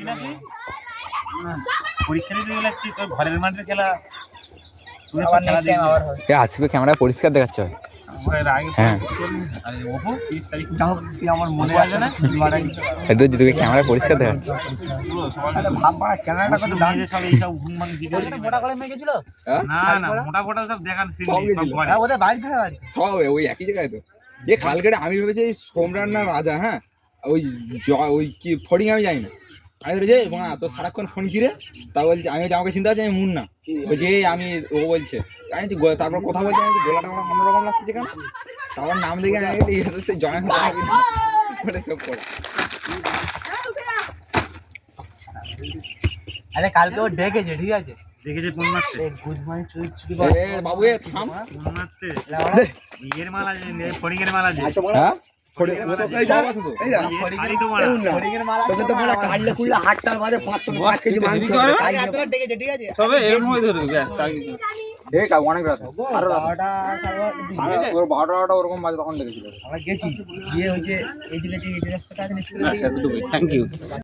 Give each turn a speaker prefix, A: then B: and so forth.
A: নাকি পরীক্ষা দিতে গেলাচ্ছি তোর ঘরের মাঠে খেলা
B: আসবে ক্যামেরা পরিষ্কার দেখাচ্ছে হ্যাঁ
A: আমার মনে আছে না
B: দুটোকে ক্যামেরা পরিষ্কার দেখাচ্ছে
A: না মোটা ফোটা সব দেখান
C: সব ওই একই জায়গায় তো এ কালকে আমি ভেবেছি সোমরান না রাজা হ্যাঁ ওই ওই কি ফড়িং আমি যাই না আমি বলছি তো সারাক্ষণ ফোন কিরে তা বলছে আমি আমাকে চিন্তা করছি আমি মুন না বলছি আমি ও বলছে আমি তারপর কথা বলছি আমি গলাটা আমার অন্যরকম লাগতেছে কেন তারপর নাম দেখে আমি সেই জয়েন বলে সব করে
D: আরে কালকে ও ডেকেছে ঠিক আছে
A: দেখেছে কোন মারতে
C: বাবু থাম
A: কোন মারতে ইয়ের মাল আছে ফড়িং এর মাল আছে
B: হ্যাঁ
C: অনেক রাত 12টা ওরকম বাজে তখন দেখেছিল
D: আমরা গেছি গিয়ে ওই যে এই দিকে যে রাস্তাটা আছে
C: থ্যাংক ইউ